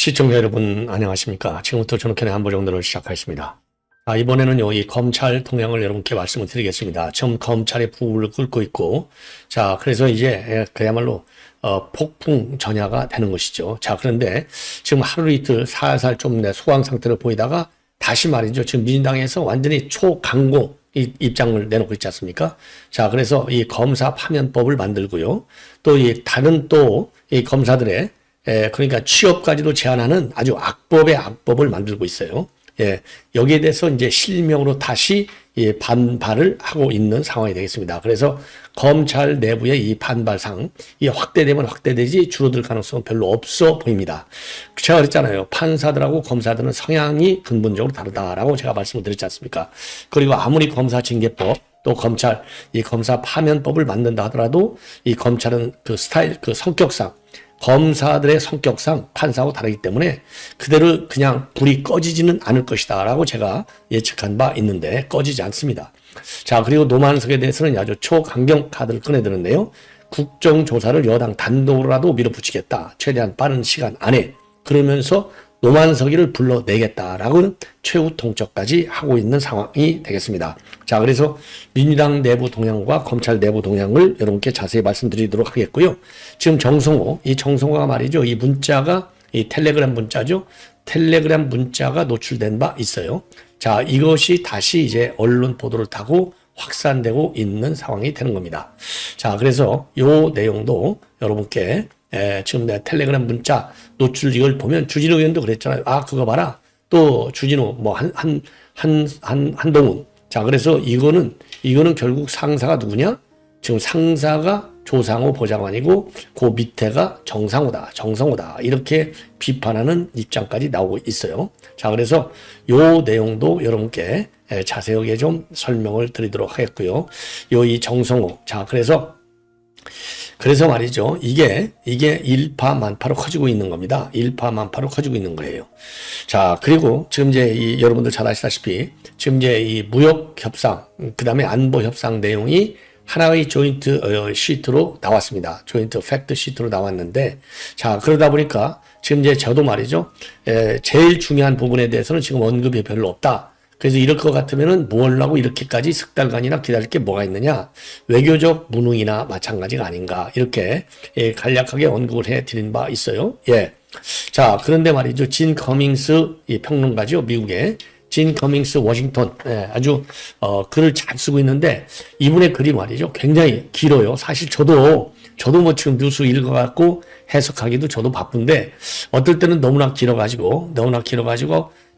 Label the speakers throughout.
Speaker 1: 시청자 여러분 안녕하십니까. 지금부터 전uk현의 한보정론을 시작하겠습니다. 이번에는요, 이 검찰 동향을 여러분께 말씀을 드리겠습니다. 지금 검찰의 부를 끓고 있고, 자, 그래서 이제 그야말로 폭풍 전야가 되는 것이죠. 자, 그런데 지금 하루 이틀 살살 좀 소강 상태를 보이다가 다시 말이죠. 지금 민주당에서 완전히 초강공 입장을 내놓고 있지 않습니까? 자, 그래서 이 검사 파면법을 만들고요. 또 이 다른 또 이 검사들의 그러니까 취업까지도 제한하는 아주 악법의 악법을 만들고 있어요. 예, 여기에 대해서 이제 실명으로 다시 반발을 하고 있는 상황이 되겠습니다. 그래서 검찰 내부의 이 반발상, 이 확대되면 확대되지 줄어들 가능성은 별로 없어 보입니다. 제가 그랬잖아요. 판사들하고 검사들은 성향이 근본적으로 다르다라고 제가 말씀을 드렸지 않습니까? 그리고 아무리 검사징계법, 또 검찰, 이 검사 파면법을 만든다 하더라도 이 검찰은 그 스타일, 그 성격상, 검사들의 성격상 판사하고 다르기 때문에 그대로 그냥 불이 꺼지지는 않을 것이다 라고 제가 예측한 바 있는데 꺼지지 않습니다. 자, 그리고 노만석에 대해서는 아주 초강경 카드를 꺼내드는데요. 국정조사를 여당 단독으로라도 밀어붙이겠다. 최대한 빠른 시간 안에. 그러면서 노만석이를 불러내겠다라고 최후 통첩까지 하고 있는 상황이 되겠습니다. 자, 그래서 민주당 내부 동향과 검찰 내부 동향을 여러분께 자세히 말씀드리도록 하겠고요. 지금 이 정성호가 말이죠. 이 문자가 이 텔레그램 문자죠. 텔레그램 문자가 노출된 바 있어요. 자, 이것이 다시 이제 언론 보도를 타고 확산되고 있는 상황이 되는 겁니다. 자, 그래서 요 내용도 여러분께 지금 내 텔레그램 문자 노출 이걸 보면 주진우 의원도 그랬잖아요. 그거 봐라. 또 주진우 한동훈. 자, 그래서 이거는 결국 상사가 누구냐? 지금 상사가 조상호 보좌관이고 그 밑에가 정성호다. 이렇게 비판하는 입장까지 나오고 있어요. 자, 그래서 요 내용도 여러분께 자세하게 좀 설명을 드리도록 하겠고요. 이 정성호. 자, 그래서 말이죠. 이게 일파만파로 커지고 있는 겁니다. 일파만파로 커지고 있는 거예요. 자, 그리고 지금 이제 여러분들 잘 아시다시피 지금 이제 이 무역 협상, 그 다음에 안보 협상 내용이 하나의 조인트 시트로 나왔습니다. 조인트 팩트 시트로 나왔는데, 자, 그러다 보니까 지금 이제 저도 말이죠. 제일 중요한 부분에 대해서는 지금 언급이 별로 없다. 그래서 이럴 것 같으면은 뭘 하고 이렇게까지 석 달간이나 기다릴 게 뭐가 있느냐. 외교적 무능이나 마찬가지가 아닌가. 이렇게 간략하게 언급을 해 드린 바 있어요. 예. 자, 그런데 말이죠. 진 커밍스 이 평론가죠. 미국의 진 커밍스 워싱턴. 예, 아주 글을 잘 쓰고 있는데 이분의 글이 말이죠. 굉장히 길어요. 사실 저도 뭐 지금 뉴스 읽어갖고 해석하기도 저도 바쁜데 어떨 때는 너무나 길어가지고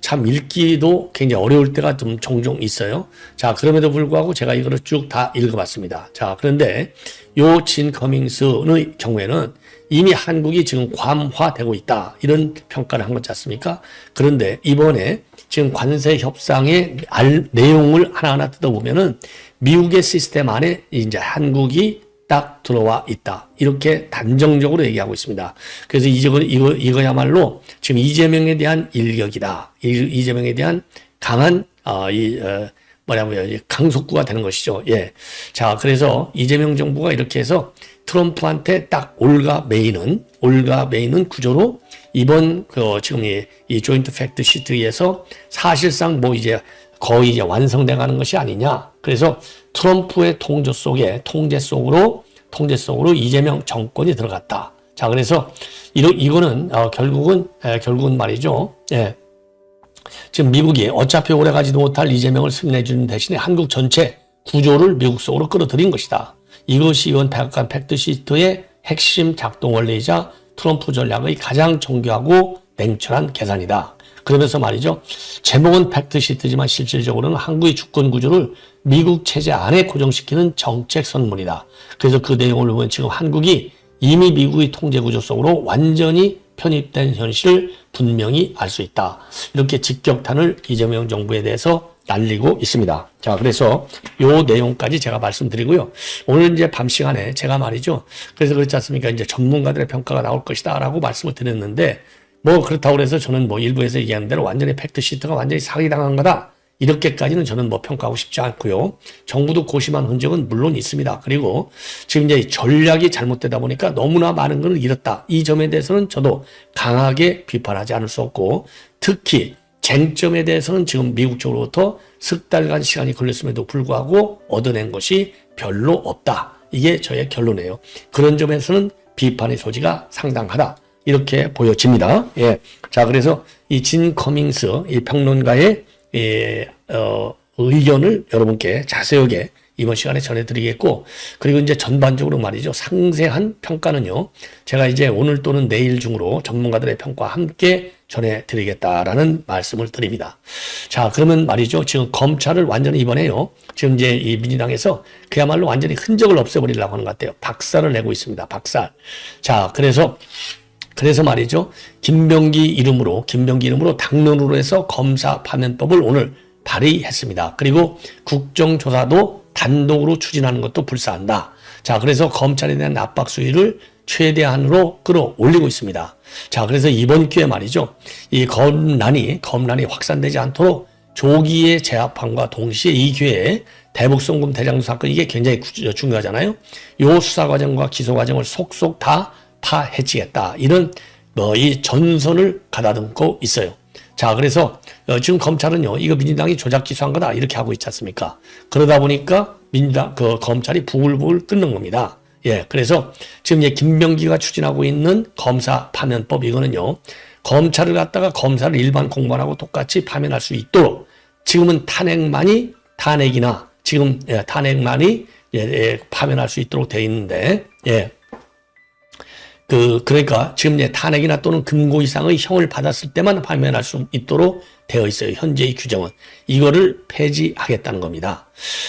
Speaker 1: 참 읽기도 굉장히 어려울 때가 좀 종종 있어요. 자, 그럼에도 불구하고 제가 이거를 쭉 다 읽어봤습니다. 자, 그런데 요 진 커밍스의 경우에는 이미 한국이 지금 괌화되고 있다. 이런 평가를 한 거지 않습니까? 그런데 이번에 지금 관세 협상의 내용을 하나하나 뜯어보면은 미국의 시스템 안에 이제 한국이 딱 들어와 있다. 이렇게 단정적으로 얘기하고 있습니다. 그래서 이거야말로 지금 이재명에 대한 일격이다. 이재명에 대한 강한, 강속구가 되는 것이죠. 예. 자, 그래서 이재명 정부가 이렇게 해서 트럼프한테 딱 올가매이는 구조로 이번 지금 이 조인트 팩트 시트에서 사실상 뭐 이제 거의 이제 완성돼 가는 것이 아니냐. 그래서 트럼프의 통제 속으로 이재명 정권이 들어갔다. 자, 그래서 이거는 결국은 말이죠. 예. 지금 미국이 어차피 오래가지도 못할 이재명을 승인해주는 대신에 한국 전체 구조를 미국 속으로 끌어들인 것이다. 이것이 이번 백악관 팩트시트의 핵심 작동 원리이자 트럼프 전략의 가장 정교하고 냉철한 계산이다. 그러면서 말이죠. 제목은 팩트시트지만 실질적으로는 한국의 주권 구조를 미국 체제 안에 고정시키는 정책 선문이다. 그래서 그 내용을 보면 지금 한국이 이미 미국의 통제 구조 속으로 완전히 편입된 현실을 분명히 알 수 있다. 이렇게 직격탄을 이재명 정부에 대해서 날리고 있습니다. 자, 그래서 요 내용까지 제가 말씀드리고요. 오늘 이제 밤 시간에 제가 말이죠. 그래서 그렇지 않습니까? 이제 전문가들의 평가가 나올 것이다 라고 말씀을 드렸는데 뭐 그렇다고 해서 저는 뭐 일부에서 얘기하는 대로 완전히 팩트시트가 완전히 사기당한 거다. 이렇게까지는 저는 뭐 평가하고 싶지 않고요. 정부도 고심한 흔적은 물론 있습니다. 그리고 지금 이제 전략이 잘못되다 보니까 너무나 많은 걸 잃었다. 이 점에 대해서는 저도 강하게 비판하지 않을 수 없고, 특히 쟁점에 대해서는 지금 미국 쪽으로부터 석 달간 시간이 걸렸음에도 불구하고 얻어낸 것이 별로 없다. 이게 저의 결론이에요. 그런 점에서는 비판의 소지가 상당하다. 이렇게 보여집니다. 예. 자, 그래서 이 진 커밍스, 이 평론가의, 의견을 여러분께 자세하게 이번 시간에 전해드리겠고, 그리고 이제 전반적으로 말이죠. 상세한 평가는요, 제가 이제 오늘 또는 내일 중으로 전문가들의 평가와 함께 전해드리겠다라는 말씀을 드립니다. 자, 그러면 말이죠. 지금 검찰을 완전히 이번에요, 지금 이제 이 민주당에서 그야말로 완전히 흔적을 없애버리려고 하는 것 같아요. 박살을 내고 있습니다. 박살. 자, 그래서 말이죠. 김병기 이름으로 당론으로 해서 검사 파면법을 오늘 발의했습니다. 그리고 국정조사도 단독으로 추진하는 것도 불사한다. 자, 그래서 검찰에 대한 압박 수위를 최대한으로 끌어올리고 있습니다. 자, 그래서 이번 기회에 말이죠. 이 검란이 확산되지 않도록 조기에 제압함과 동시에 이 기회에 대북송금 대장동 사건, 이게 굉장히 중요하잖아요. 요 수사 과정과 기소 과정을 속속 다 파헤치겠다. 이런 이 전선을 가다듬고 있어요. 자, 그래서 지금 검찰은요, 이거 민주당이 조작 기소한 거다 이렇게 하고 있지 않습니까? 그러다 보니까 검찰이 부글부글 끓는 겁니다. 예, 그래서 지금 이제 김병기가 추진하고 있는 검사 파면법, 이거는요, 검찰을 갖다가 검사를 일반 공무원하고 똑같이 파면할 수 있도록 지금은 탄핵만이 파면할 수 있도록 돼 있는데, 예. 그러니까 지금 이제 탄핵이나 또는 금고 이상의 형을 받았을 때만 파면할 수 있도록 되어 있어요. 현재의 규정은. 이거를 폐지하겠다는 겁니다.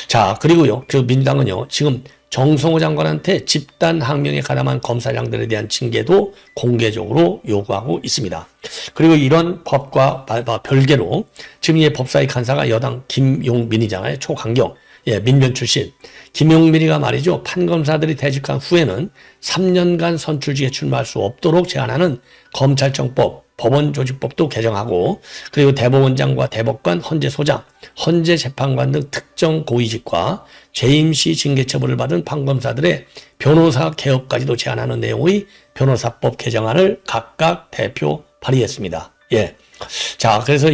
Speaker 1: 자, 그리고요, 민주당은요, 지금 정성호 장관한테 집단 항명에 가담한 검사장들에 대한 징계도 공개적으로 요구하고 있습니다. 그리고 이런 법과 별개로 지금 이 법사위 간사가 여당 김용민이잖아요. 초강경. 예, 민변 출신. 김용민이가 말이죠. 판검사들이 퇴직한 후에는 3년간 선출직에 출마할 수 없도록 제한하는 검찰청법, 법원조직법도 개정하고, 그리고 대법원장과 대법관, 헌재소장, 헌재재판관 등 특정 고위직과 재임시 징계처벌을 받은 판검사들의 변호사 개업까지도 제한하는 내용의 변호사법 개정안을 각각 대표 발의했습니다. 예. 자, 그래서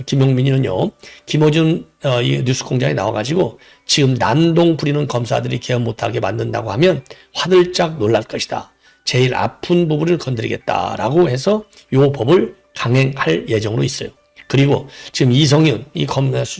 Speaker 1: 김용민이는요, 김어준 이 뉴스공장에 나와가지고 지금 난동 부리는 검사들이 개업 못하게 만든다고 하면 화들짝 놀랄 것이다. 제일 아픈 부분을 건드리겠다라고 해서 요 법을 강행할 예정으로 있어요. 그리고 지금 이성윤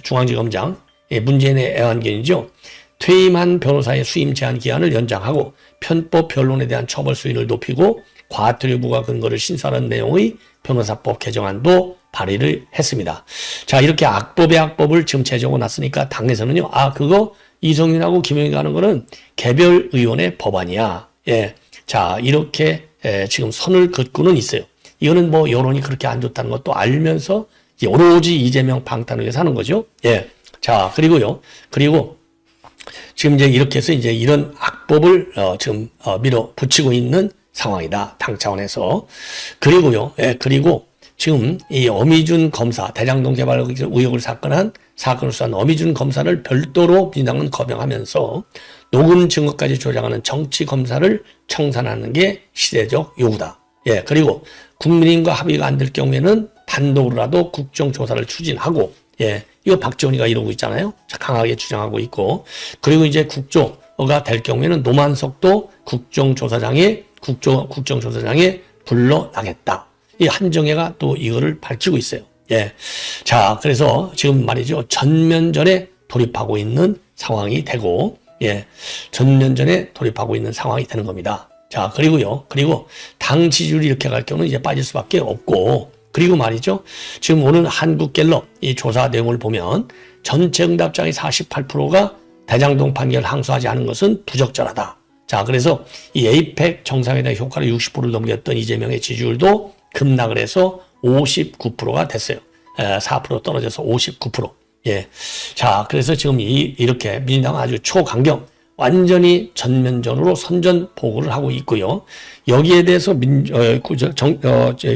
Speaker 1: 중앙지검장, 문재인의 애완견이죠. 퇴임한 변호사의 수임 제한 기한을 연장하고 편법 변론에 대한 처벌 수위를 높이고 과태료 부과 근거를 신설한 내용의 변호사법 개정안도 발의를 했습니다. 자, 이렇게 악법의 악법을 지금 제정해 놨으니까 당에서는요, 그거 이성윤하고 김용희가 하는 거는 개별 의원의 법안이야. 예. 자, 이렇게 지금 선을 긋고는 있어요. 이거는 뭐 여론이 그렇게 안 좋다는 것도 알면서 오로지 이재명 방탄을 위해서 하는 거죠. 예. 자, 그리고 지금 이제 이렇게 해서 이제 이런 악법을 지금 밀어붙이고 있는 상황이다. 당 차원에서. 그리고요. 예, 그리고 지금 이 어미준 검사, 대장동 개발 의혹을 사건을 수사한 어미준 검사를 별도로 민주당은 거명하면서 녹음 증거까지 조작하는 정치 검사를 청산하는 게 시대적 요구다. 예, 그리고 국민과 합의가 안 될 경우에는 단독으로라도 국정조사를 추진하고, 예, 이거 박지원이가 이러고 있잖아요. 강하게 주장하고 있고, 그리고 이제 국조가 될 경우에는 노만석도 국정조사장에 불러나겠다. 이 한정혜가 또 이거를 밝히고 있어요. 예. 자, 그래서 지금 말이죠. 전면전에 돌입하고 있는 상황이 되고, 예. 전면전에 돌입하고 있는 상황이 되는 겁니다. 자, 그리고 당 지지율이 이렇게 갈 경우는 이제 빠질 수밖에 없고, 그리고 말이죠. 지금 오늘 한국갤럽 이 조사 내용을 보면 전체 응답자의 48%가 대장동 판결 항소하지 않은 것은 부적절하다. 자, 그래서 이 에이펙 정상회담 효과를 60%를 넘겼던 이재명의 지지율도 급락을 해서 59%가 됐어요. 4% 떨어져서 59%. 예. 자, 그래서 지금 이렇게 민주당은 아주 초강경, 완전히 전면전으로 선전포고를 하고 있고요. 여기에 대해서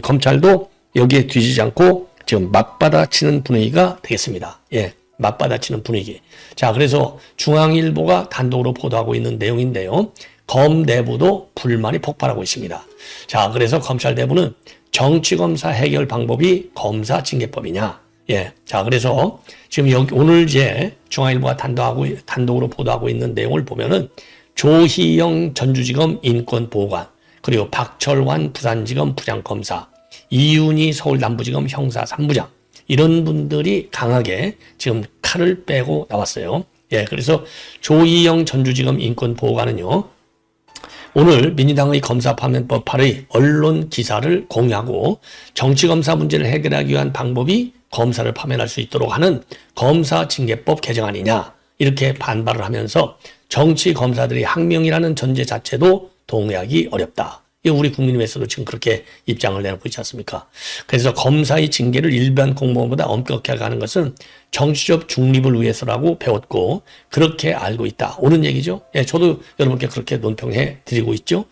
Speaker 1: 검찰도 여기에 뒤지지 않고 지금 맞받아치는 분위기가 되겠습니다. 예, 맞받아치는 분위기. 자, 그래서 중앙일보가 단독으로 보도하고 있는 내용인데요. 검 내부도 불만이 폭발하고 있습니다. 자, 그래서 검찰 내부는 정치검사 해결 방법이 검사 징계법이냐. 예. 자, 그래서 지금 여기 오늘 이제 중앙일보가 단독으로 보도하고 있는 내용을 보면은 조희영 전주지검 인권보호관, 그리고 박철환 부산지검 부장검사, 이윤희 서울 남부지검 형사 3부장, 이런 분들이 강하게 지금 칼을 빼고 나왔어요. 예. 그래서 조희영 전주지검 인권보호관은요, 오늘 민주당의 검사파면법 8의 언론 기사를 공유하고 정치검사 문제를 해결하기 위한 방법이 검사를 파면할 수 있도록 하는 검사징계법 개정안이냐, 이렇게 반발을 하면서 정치검사들이 항명이라는 전제 자체도 동의하기 어렵다. 이거 우리 국민의힘에서도 지금 그렇게 입장을 내놓고 있지 않습니까? 그래서 검사의 징계를 일반 공무원보다 엄격하게 하는 것은 정치적 중립을 위해서라고 배웠고 그렇게 알고 있다. 옳은 얘기죠? 예, 저도 여러분께 그렇게 논평해 드리고 있죠.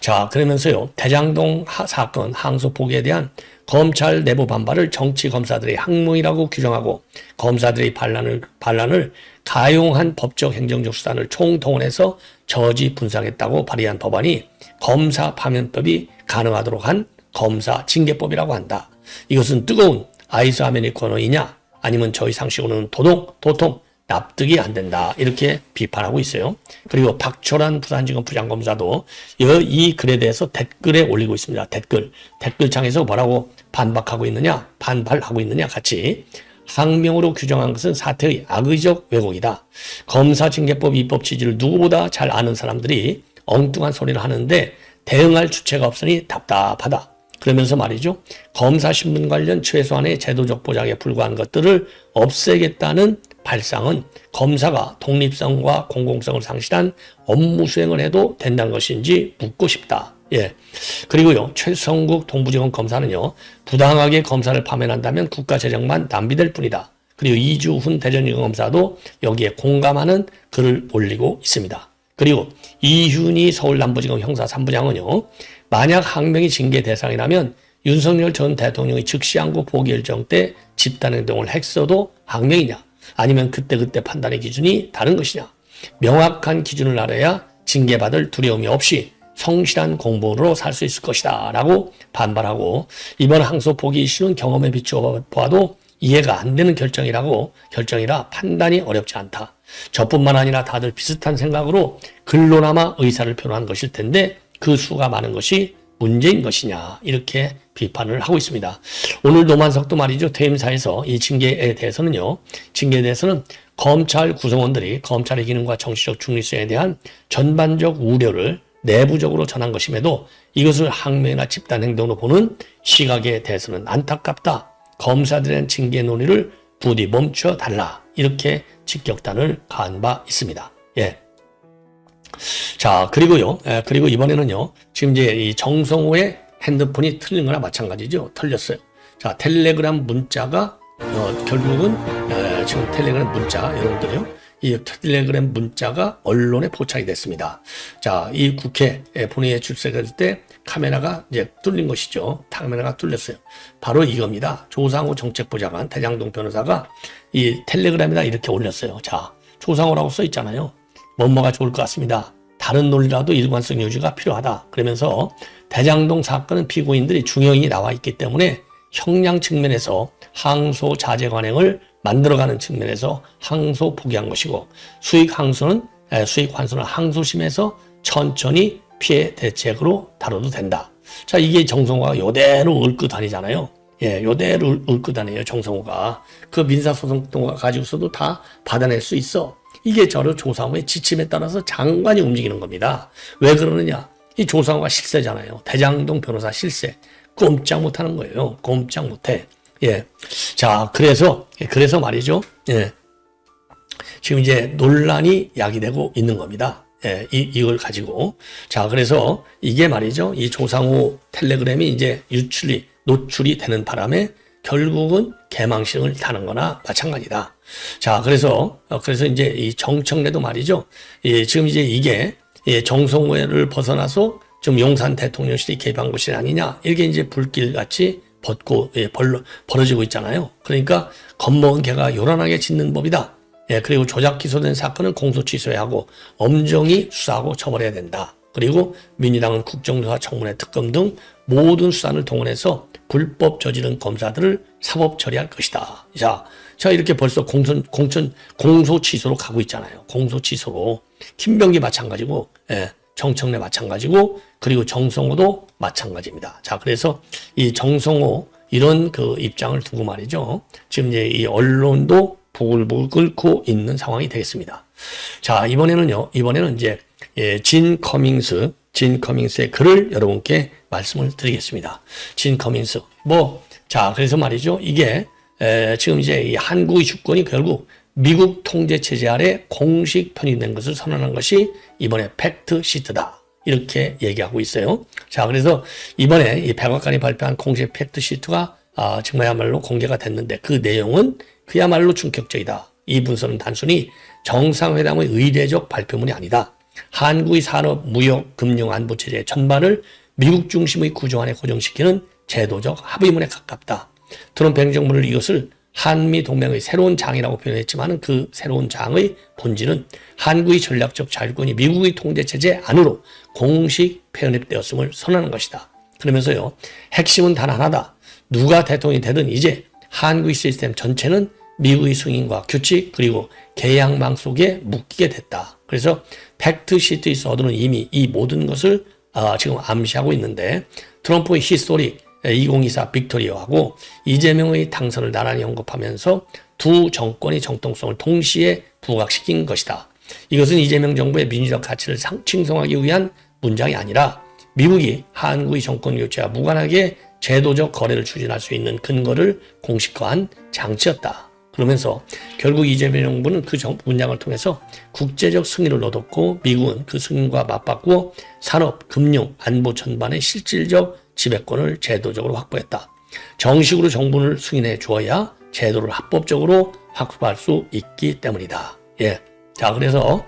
Speaker 1: 자, 그러면서요, 대장동 사건 항소 포기에 대한 검찰 내부 반발을 정치 검사들의 항명이라고 규정하고 검사들의 반란을 가용한 법적 행정적 수단을 총동원해서 저지 분석했다고 발의한 법안이 검사 파면법이 가능하도록 한 검사 징계법이라고 한다. 이것은 뜨거운 아이스 아메리카노이냐 아니면 저희 상식으로는 도통 납득이 안 된다. 이렇게 비판하고 있어요. 그리고 박철환 부산지검 부장검사도 이 글에 대해서 댓글에 올리고 있습니다. 댓글창에서 뭐라고 반박하고 있느냐, 반발하고 있느냐 같이 항명으로 규정한 것은 사태의 악의적 왜곡이다. 검사징계법 입법 취지를 누구보다 잘 아는 사람들이 엉뚱한 소리를 하는데 대응할 주체가 없으니 답답하다. 그러면서 말이죠, 검사 신분 관련 최소한의 제도적 보장에 불과한 것들을 없애겠다는 발상은 검사가 독립성과 공공성을 상실한 업무 수행을 해도 된다는 것인지 묻고 싶다. 예. 그리고요, 최성국 동부지검 검사는요, 부당하게 검사를 파면한다면 국가 재정만 낭비될 뿐이다. 그리고 이주훈 대전지검 검사도 여기에 공감하는 글을 올리고 있습니다. 그리고 이윤희 서울 남부지검 형사 3부장은요, 만약 항명이 징계 대상이라면 윤석열 전 대통령의 즉시 항고 포기 일정 때 집단행동을 했어도 항명이냐, 아니면 그때그때 판단의 기준이 다른 것이냐, 명확한 기준을 알아야 징계받을 두려움이 없이 성실한 공무원으로 살 수 있을 것이다 라고 반발하고, 이번 항소 포기 이슈는 경험에 비추어 보아도 이해가 안 되는 결정이라 판단이 어렵지 않다. 저뿐만 아니라 다들 비슷한 생각으로 글로나마 의사를 표현한 것일 텐데 그 수가 많은 것이 문제인 것이냐, 이렇게 비판을 하고 있습니다. 오늘 노만석도 말이죠, 퇴임사에서 이 징계에 대해서는 검찰 구성원들이 검찰의 기능과 정치적 중립성에 대한 전반적 우려를 내부적으로 전한 것임에도 이것을 항명이나 집단행동으로 보는 시각에 대해서는 안타깝다. 검사들에 대한 징계 논의를 부디 멈춰달라. 이렇게 직격탄을 가한 바 있습니다. 예. 자, 그리고 이번에는요, 지금 이제 이 정성호의 핸드폰이 틀린 거나 마찬가지죠. 틀렸어요. 자, 텔레그램 문자가, 결국은, 지금 텔레그램 문자, 여러분들이요, 이 텔레그램 문자가 언론에 포착이 됐습니다. 자, 이 국회 본회의에 출석할 때 카메라가 이제 뚫린 것이죠. 카메라가 뚫렸어요. 바로 이겁니다. 조상호 정책부장관 대장동 변호사가 이 텔레그램에다 이렇게 올렸어요. 자, 조상호라고 써 있잖아요. 뭐가 좋을 것 같습니다. 다른 논리라도 일관성 유지가 필요하다. 그러면서 대장동 사건은 피고인들이 중형이 나와 있기 때문에 형량 측면에서 항소 자제 관행을 만들어가는 측면에서 항소 포기한 것이고, 수익 환수는 항소심에서 천천히 피해 대책으로 다뤄도 된다. 자, 이게 정성호가 요대로 읊고 다니잖아요. 예, 요대로 읊고 다녀요, 정성호가. 그 민사소송동과 가지고서도 다 받아낼 수 있어. 이게 저를 조상호의 지침에 따라서 장관이 움직이는 겁니다. 왜 그러느냐? 이 조상호가 실세잖아요. 대장동 변호사 실세. 꼼짝 못하는 거예요. 꼼짝 못해. 예. 자, 그래서 말이죠. 예. 지금 이제 논란이 야기되고 있는 겁니다. 예, 이걸 가지고. 자, 그래서 이게 말이죠. 이 조상호 텔레그램이 이제 노출이 되는 바람에 결국은 개망신을 타는 거나 마찬가지다. 자, 그래서 이제 이 정청래도 말이죠. 예, 지금 이제 이게 정성호를 벗어나서 좀 용산 대통령실이 개입한 것이 아니냐, 이렇게 이제 불길같이 벌어지고 있잖아요. 그러니까 겁먹은 개가 요란하게 짖는 법이다. 예, 그리고 조작 기소된 사건은 공소 취소해야 하고 엄정히 수사하고 처벌해야 된다. 그리고 민주당은 국정조사, 청문회, 특검 등 모든 수단을 동원해서 불법 저지른 검사들을 사법 처리할 것이다. 자 이렇게 벌써 공소 취소로 가고 있잖아요. 공소 취소로. 김병기 마찬가지고, 예, 정청래 마찬가지고, 그리고 정성호도 마찬가지입니다. 자, 그래서 이 정성호 이런 그 입장을 두고 말이죠. 지금 이제 이 언론도 부글부글 끓고 있는 상황이 되겠습니다. 자, 이번에는 이제 진 커밍스의 글을 여러분께 말씀을 드리겠습니다. 진 커밍스. 자, 그래서 말이죠. 이게 지금 이제 이 한국의 주권이 결국 미국 통제 체제 아래 공식 편입된 것을 선언한 것이 이번에 팩트 시트다. 이렇게 얘기하고 있어요. 자, 그래서 이번에 이 백악관이 발표한 공식 팩트 시트가 정말야말로 공개가 됐는데 그 내용은 그야말로 충격적이다. 이 문서는 단순히 정상회담의 의례적 발표문이 아니다. 한국의 산업, 무역, 금융, 안보 체제 전반을 미국 중심의 구조 안에 고정시키는 제도적 합의문에 가깝다. 트럼프 행정부는 이것을 한미 동맹의 새로운 장이라고 표현했지만 그 새로운 장의 본질은 한국의 전략적 자율권이 미국의 통제체제 안으로 공식 편입되었음을 선언하는 것이다. 그러면서요, 핵심은 단 하나다. 누가 대통령이 되든 이제 한국의 시스템 전체는 미국의 승인과 규칙 그리고 계약망 속에 묶이게 됐다. 그래서 팩트 시트에서 얻어는 이미 이 모든 것을 지금 암시하고 있는데 트럼프의 히스토릭 2024 빅토리어하고 이재명의 당선을 나란히 언급하면서 두 정권의 정통성을 동시에 부각시킨 것이다. 이것은 이재명 정부의 민주적 가치를 칭송하기 위한 문장이 아니라 미국이 한국의 정권 교체와 무관하게 제도적 거래를 추진할 수 있는 근거를 공식화한 장치였다. 그러면서 결국 이재명 정부는 그 문장을 통해서 국제적 승인을 얻었고 미국은 그 승인과 맞받고 산업, 금융, 안보 전반의 실질적 지배권을 제도적으로 확보했다. 정식으로 정부를 승인해 주어야 제도를 합법적으로 확보할 수 있기 때문이다. 예. 자, 그래서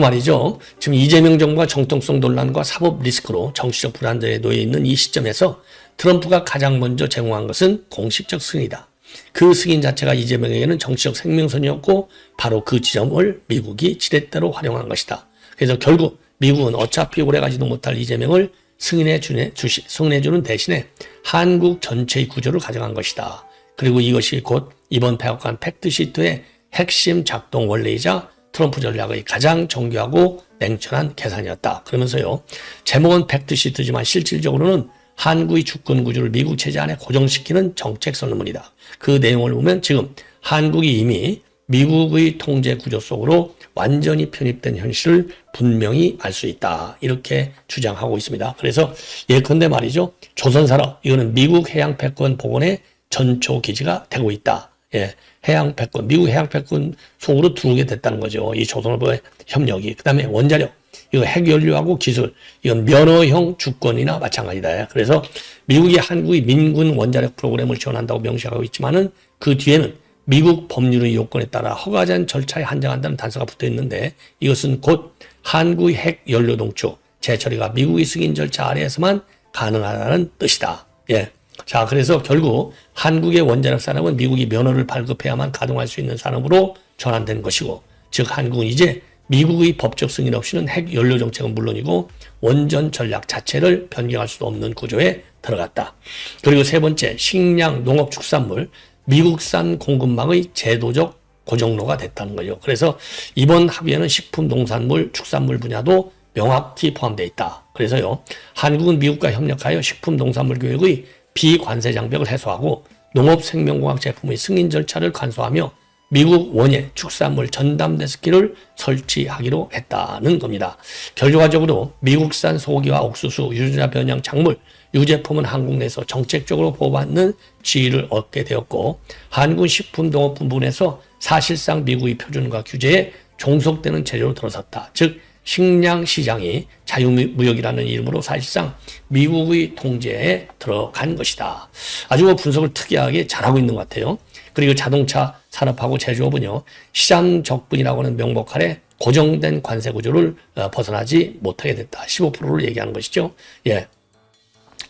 Speaker 1: 말이죠. 지금 이재명 정부가 정통성 논란과 사법 리스크로 정치적 불안정에 놓여 있는 이 시점에서 트럼프가 가장 먼저 제공한 것은 공식적 승인이다. 그 승인 자체가 이재명에게는 정치적 생명선이었고 바로 그 지점을 미국이 지렛대로 활용한 것이다. 그래서 결국 미국은 어차피 오래가지도 못할 이재명을 승인해주는 대신에 한국 전체의 구조를 가져간 것이다. 그리고 이것이 곧 이번 백악관 팩트시트의 핵심 작동 원리이자 트럼프 전략의 가장 정교하고 냉철한 계산이었다. 그러면서요, 제목은 팩트시트지만 실질적으로는 한국의 주권 구조를 미국 체제 안에 고정시키는 정책 선언문이다. 그 내용을 보면 지금 한국이 이미 미국의 통제 구조 속으로 완전히 편입된 현실을 분명히 알 수 있다. 이렇게 주장하고 있습니다. 그래서 예컨대 말이죠. 조선산업, 이거는 미국 해양패권 복원의 전초 기지가 되고 있다. 예, 해양패권, 미국 해양패권 속으로 들어오게 됐다는 거죠. 이 조선업의 협력이. 그 다음에 원자력, 이거 핵연료하고 기술, 이건 면허형 주권이나 마찬가지다. 그래서 미국이 한국의 민군 원자력 프로그램을 지원한다고 명시하고 있지만은 그 뒤에는 미국 법률의 요건에 따라 허가제 한 절차에 한정한다는 단서가 붙어 있는데 이것은 곧 한국의 핵 연료 동추 재처리가 미국의 승인 절차 아래에서만 가능하다는 뜻이다. 예. 자, 그래서 결국 한국의 원자력 산업은 미국이 면허를 발급해야만 가동할 수 있는 산업으로 전환된 것이고, 즉 한국은 이제 미국의 법적 승인 없이는 핵 연료 정책은 물론이고 원전 전략 자체를 변경할 수도 없는 구조에 들어갔다. 그리고 세 번째, 식량, 농업, 축산물, 미국산 공급망의 제도적 고정로가 됐다는 거죠. 그래서 이번 합의에는 식품, 농산물, 축산물 분야도 명확히 포함되어 있다. 그래서요, 한국은 미국과 협력하여 식품, 농산물 교육의 비관세 장벽을 해소하고 농업, 생명공학 제품의 승인 절차를 간소화하며 미국 원예, 축산물 전담 데스크를 설치하기로 했다는 겁니다. 결과적으로 미국산 소고기와 옥수수, 유전자 변형 작물, 유제품은 한국 내에서 정책적으로 보호받는 지위를 얻게 되었고, 한국 식품 농업 부분에서 사실상 미국의 표준과 규제에 종속되는 체제로 들어섰다. 즉 식량 시장이 자유무역이라는 이름으로 사실상 미국의 통제에 들어간 것이다. 아주 분석을 특이하게 잘하고 있는 것 같아요. 그리고 자동차 산업하고 제조업은요, 시장 적분이라고 하는 명목 아래 고정된 관세 구조를 벗어나지 못하게 됐다. 15%를 얘기하는 것이죠. 예.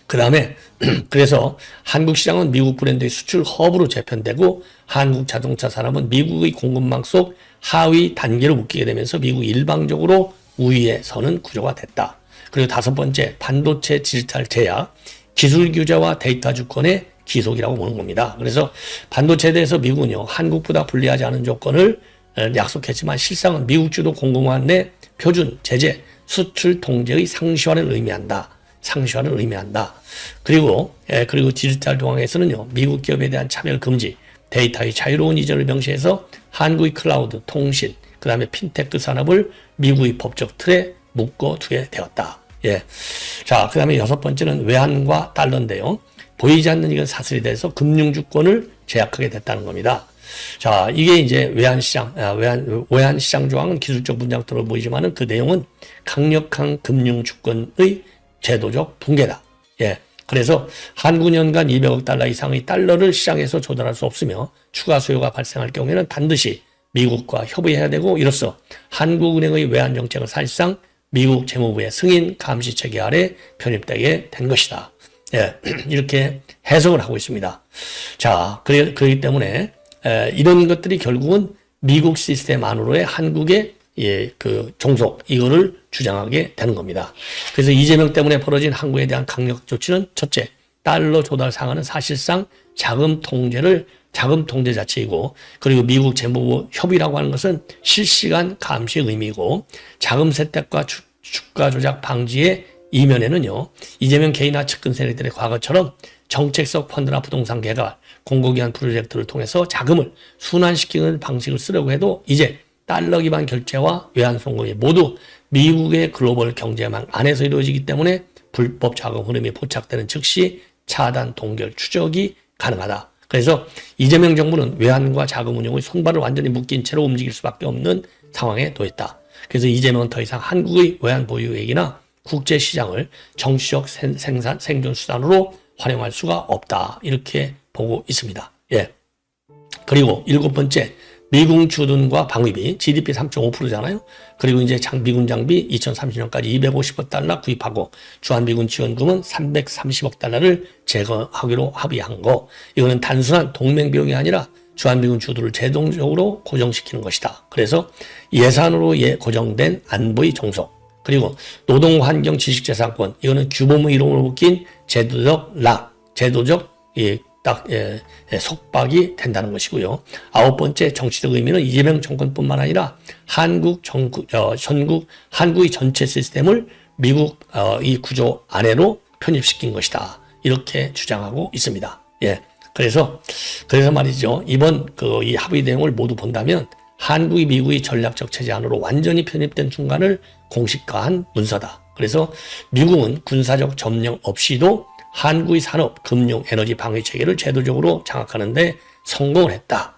Speaker 1: 그 다음에 그래서 한국 시장은 미국 브랜드의 수출 허브로 재편되고 한국 자동차 산업은 미국의 공급망 속 하위 단계로 묶이게 되면서 미국 일방적으로 우위에 서는 구조가 됐다. 그리고 다섯 번째, 반도체 디지털 제약, 기술 규제와 데이터 주권의 기속이라고 보는 겁니다. 그래서 반도체에 대해서 미국은요, 한국보다 불리하지 않은 조건을 약속했지만 실상은 미국 주도 공급망 내 표준, 제재, 수출 통제의 상시화를 의미한다. 상시화를 의미한다. 그리고 디지털 동항에서는요, 미국 기업에 대한 차별 금지, 데이터의 자유로운 이전을 명시해서 한국의 클라우드, 통신, 그 다음에 핀테크 산업을 미국의 법적 틀에 묶어두게 되었다. 예. 자, 그 다음에 여섯 번째는 외환과 달러인데요. 보이지 않는 이건 사슬이 돼서 금융주권을 제약하게 됐다는 겁니다. 자, 이게 이제 외환시장, 외환시장 조항은 기술적 문장으로 보이지만은 그 내용은 강력한 금융주권의 제도적 붕괴다. 예. 그래서 한국 연간 200억 달러 이상의 달러를 시장에서 조달할 수 없으며 추가 수요가 발생할 경우에는 반드시 미국과 협의해야 되고, 이로써 한국은행의 외환 정책은 사실상 미국 재무부의 승인 감시 체계 아래 편입되게 된 것이다. 예, 이렇게 해석을 하고 있습니다. 자, 그렇기 때문에 이런 것들이 결국은 미국 시스템 안으로의 한국의 그 종속, 이거를 주장하게 되는 겁니다. 그래서 이재명 때문에 벌어진 한국에 대한 강력 조치는 첫째, 달러 조달 상한은 사실상 자금 통제 자체이고, 그리고 미국 재무부 협의라고 하는 것은 실시간 감시의 의미고, 자금 세탁과 주가 조작 방지의 이면에는요, 이재명 개인화 측근 세력들의 과거처럼 정책적 펀드나 부동산 개발, 공공기관 프로젝트를 통해서 자금을 순환시키는 방식을 쓰려고 해도 이제 달러 기반 결제와 외환 송금이 모두 미국의 글로벌 경제망 안에서 이루어지기 때문에 불법 자금 흐름이 포착되는 즉시 차단, 동결, 추적이 가능하다. 그래서 이재명 정부는 외환과 자금 운용의 손발을 완전히 묶인 채로 움직일 수밖에 없는 상황에 놓였다. 그래서 이재명은 더 이상 한국의 외환 보유액이나 국제시장을 정치적 생존 수단으로 활용할 수가 없다. 이렇게 보고 있습니다. 예. 그리고 일곱 번째, 미국 주둔과 방위비 GDP 3.5%잖아요. 그리고 이제 미군 장비 2030년까지 250억 달러 구입하고 주한미군 지원금은 330억 달러를 제거하기로 합의한 거. 이거는 단순한 동맹 비용이 아니라 주한미군 주둔을 제동적으로 고정시키는 것이다. 그래서 예산으로 고정된 안보의 종속, 그리고 노동환경 지식재산권, 이거는 규모의 이름으로 묶인 제도적 속박이 된다는 것이고요. 아홉 번째, 정치적 의미는 이재명 정권뿐만 아니라 한국의 전체 시스템을 미국 이 구조 안으로 편입시킨 것이다. 이렇게 주장하고 있습니다. 예. 그래서 말이죠. 이번 이 합의 내용을 모두 본다면 한국이 미국의 전략적 체제 안으로 완전히 편입된 순간을 공식화한 문서다. 그래서 미국은 군사적 점령 없이도 한국의 산업, 금융, 에너지 방위 체계를 제도적으로 장악하는데 성공을 했다.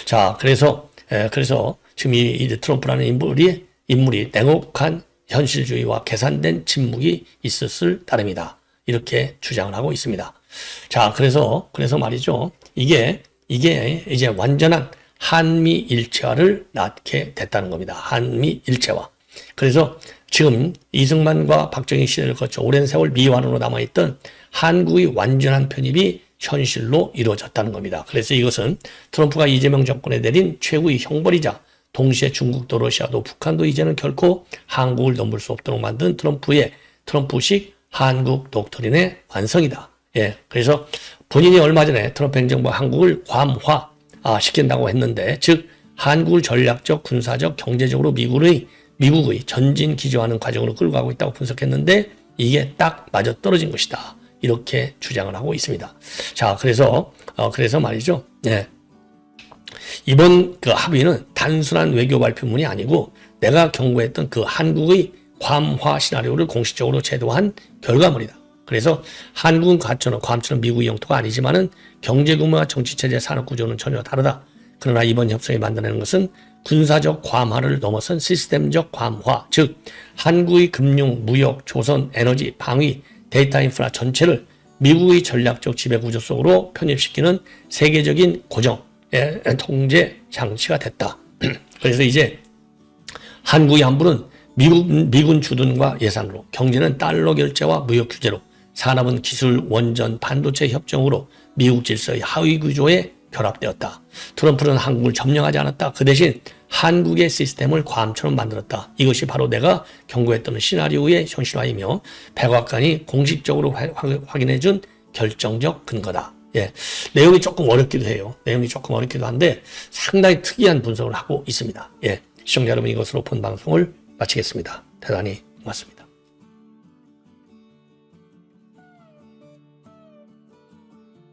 Speaker 1: 자, 그래서 지금 이 트럼프라는 인물이 냉혹한 현실주의와 계산된 침묵이 있었을 따름이다. 이렇게 주장을 하고 있습니다. 자, 그래서 말이죠. 이게 이제 완전한 한미 일체화를 낳게 됐다는 겁니다. 한미 일체화. 그래서 지금 이승만과 박정희 시대를 거쳐 오랜 세월 미완으로 남아있던 한국의 완전한 편입이 현실로 이루어졌다는 겁니다. 그래서 이것은 트럼프가 이재명 정권에 내린 최고의 형벌이자 동시에 중국도 러시아도 북한도 이제는 결코 한국을 넘볼 수 없도록 만든 트럼프식 한국 독트린의 완성이다. 예, 그래서 본인이 얼마 전에 트럼프 행정부가 한국을 괌화 시킨다고 했는데, 즉 한국을 전략적, 군사적, 경제적으로 미국의 전진 기조하는 과정으로 끌고 가고 있다고 분석했는데 이게 딱 맞아 떨어진 것이다. 이렇게 주장을 하고 있습니다. 자, 그래서 말이죠. 네. 이번 합의는 단순한 외교 발표문이 아니고 내가 경고했던 한국의 괌화 시나리오를 공식적으로 제도한 결과물이다. 그래서 한국은 괌처럼 미국의 영토가 아니지만은 경제 규모와 정치 체제, 산업 구조는 전혀 다르다. 그러나 이번 협상이 만들어내는 것은 군사적 괌화를 넘어선 시스템적 괌화, 즉 한국의 금융, 무역, 조선, 에너지, 방위, 데이터 인프라 전체를 미국의 전략적 지배구조 속으로 편입시키는 세계적인 고정, 통제 장치가 됐다. 그래서 이제 한국의 안보는 미군 주둔과 예산으로, 경제는 달러 결제와 무역 규제로, 산업은 기술, 원전, 반도체 협정으로 미국 질서의 하위 구조에 결합되었다. 트럼프는 한국을 점령하지 않았다. 그 대신 한국의 시스템을 괌처럼 만들었다. 이것이 바로 내가 경고했던 시나리오의 현실화이며 백악관이 공식적으로 확인해준 결정적 근거다. 예, 내용이 조금 어렵기도 해요. 내용이 조금 어렵기도 한데 상당히 특이한 분석을 하고 있습니다. 예, 시청자 여러분, 이것으로 본 방송을 마치겠습니다. 대단히 고맙습니다.